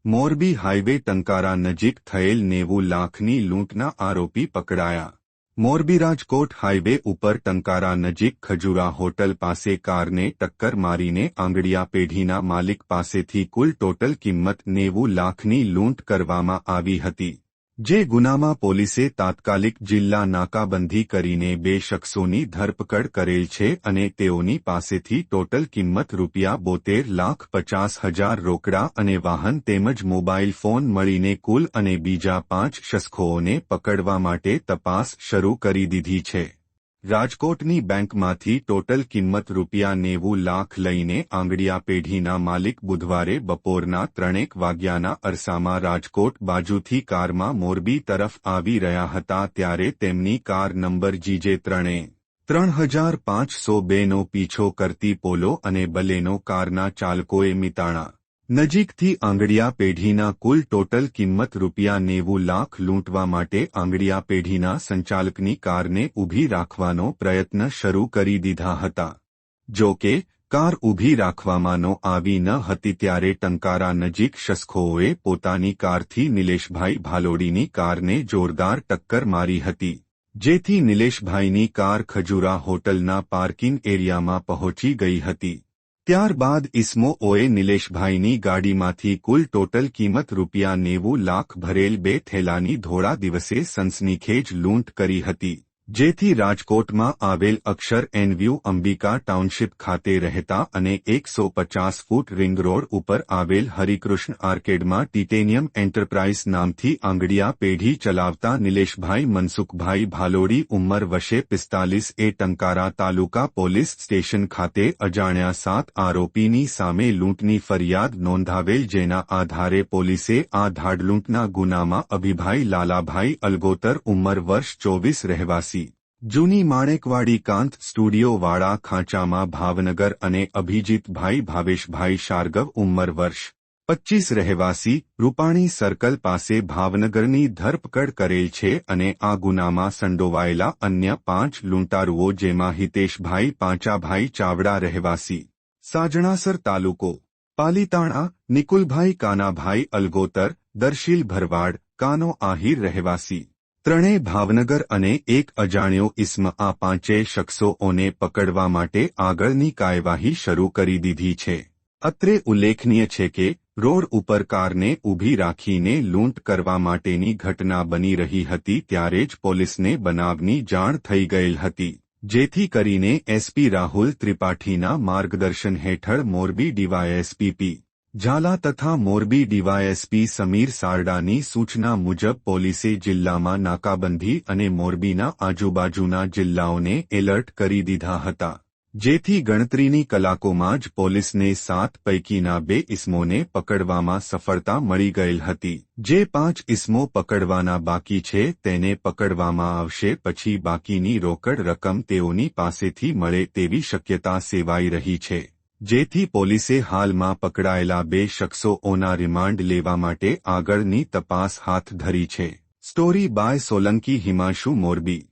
Morbi highway Tankara નજીક થયેલ 90 લાખની લૂંટના આરોપી પકડાયા। મોરબી રાજકોટ હાઈવે ઉપર ટંકારા નજીક ખજૂરા હોટલ પાસે કારને ટક્કર મારીને આંગડિયા પેઢીના માલિક પાસેથી કુલ ટોટલ કિંમત 90 લાખની લૂંટ કરવામાં આવી હતી। જે ગુનામાં પોલીસે તાત્કાલિક જિલ્લા નાકાબંધી કરીને 2 શખ્સોની ધરપકડ કરેલ છે અને તેઓની પાસેથી ટોટલ કિંમત ₹72,50,000 રોકડા અને વાહન તેમજ મોબાઈલ ફોન મળીને કુલ અને બીજા 5 શખ્સોને પકડવા માટે તપાસ શરૂ કરી દીધી છે। રાજકોટની બેંકમાંથી ટોટલ કિંમત ₹90 લાખ લઈને આંગડિયા પેઢીના માલિક બુધવારે બપોરના 3 વાગ્યાના અરસામાં રાજકોટ બાજુથી કારમાં મોરબી તરફ આવી રહ્યા હતા ત્યારે તેમની કાર નંબર GJ33502નો પીછો કરતી પોલો અને બલેનો કારના ચાલકોએ મિતાણા નજીકથી આંગડિયા પેઢીના કુલ ટોટલ કિંમત ₹90 લાખ લૂંટવા માટે આંગડિયા પેઢીના સંચાલકની કારને ઊભી રાખવાનો પ્રયત્ન શરૂ કરી દીધા હતા। જો કે કાર ઊભી રાખવામાં આવી ન હતી ત્યારે ટંકારા નજીક શખ્સોએ પોતાની કારથી નિલેશભાઈ ભાલોડીની કારને જોરદાર ટક્કર મારી હતી, જેથી નિલેશભાઈની કાર ખજૂરા હોટલના પાર્કિંગ એરિયામાં પહોંચી ગઈ હતી। ત્યારબાદ ઇસમોએ નિલેશભાઈની ગાડીમાંથી કુલ ટોટલ કિંમત ₹90 લાખ ભરેલ 2 થેલાની ધોળા દિવસે સનસનીખેજ લૂંટ કરી હતી, જેથી રાજકોટમાં આવેલ અક્ષર એનવ્યુ અંબિકા ટાઉનશીપ ખાતે રહેતા અને 150 ફૂટ રિંગ રોડ ઉપર આવેલ હરિકૃષ્ણ આર્કેડમાં ટિટેનિયમ એન્ટરપ્રાઇઝ નામથી આંગડિયા પેઢી ચલાવતા નિલેશભાઈ મનસુખભાઈ ભાલોડી ઉંમર વર્ષે 45 એ ટંકારા તાલુકા પોલીસ સ્ટેશન ખાતે અજાણ્યા 7 આરોપીની સામે લૂંટની ફરિયાદ નોંધાવેલ, જેના આધારે પોલીસે આ ધાડલૂંટના ગુનામાં અભિભાઈ લાલાભાઈ અલગોતર ઉંમર વર્ષ 24 રહેવાસી જૂની માણેકવાડી કાંત સ્ટુડિયોવાળા ખાંચામાં ભાવનગર અને અભિજીતભાઈ ભાવેશભાઈ શાર્ગવ ઉંમર વર્ષ 25 રહેવાસી રૂપાણી સર્કલ પાસે ભાવનગરની ધરપકડ કરેલ છે અને આ ગુનામાં સંડોવાયેલા અન્ય 5 લૂંટારુઓ જેમાં હિતેશભાઈ પાંચાભાઈ ચાવડા રહેવાસી સાજણાસર તાલુકો પાલીતાણા, નિકુલભાઈ કાનાભાઈ અલગોતર, દર્શીલ ભરવાડ, કાનો આહિર રહેવાસી ત્રણેય ભાવનગર અને એક અજાણ્યો ઇસ્મ આ 5 શખ્સોને પકડવા માટે આગળની કાર્યવાહી શરૂ કરી દીધી છે। અત્રે ઉલ્લેખનીય છે કે રોડ ઉપર કારને ઊભી રાખીને લૂંટ કરવા માટેની ઘટના બની રહી હતી ત્યારે જ પોલીસને બનાવની જાણ થઈ ગયેલ હતી, જેથી કરીને એસપી રાહુલ ત્રિપાઠીના માર્ગદર્શન હેઠળ મોરબી ડીવાયએસપી પી ઝાલા તથા મોરબી ડીવાયએસપી સમીર સારડાની સૂચના મુજબ પોલીસે જિલ્લામાં નાકાબંધી અને મોરબીના આજુબાજુના જિલ્લાઓને એલર્ટ કરી દીધા હતા, જેથી ગણતરીની કલાકોમાં જ પોલીસને 7 પૈકીના 2 ઇસમોને પકડવામાં સફળતા મળી ગયેલ હતી। જે 5 ઇસમો પકડવાના બાકી છે તેને પકડવામાં આવશે, પછી બાકીની રોકડ રકમ તેઓની પાસેથી મળે તેવી શક્યતા સેવાઈ રહી છે, જેથી પોલીસે હાલમાં પકડાયેલા 2 શખ્સોના રિમાન્ડ લેવા માટે આગળની તપાસ હાથ ધરી છે। Story by Solanki Himanshu, Morbi.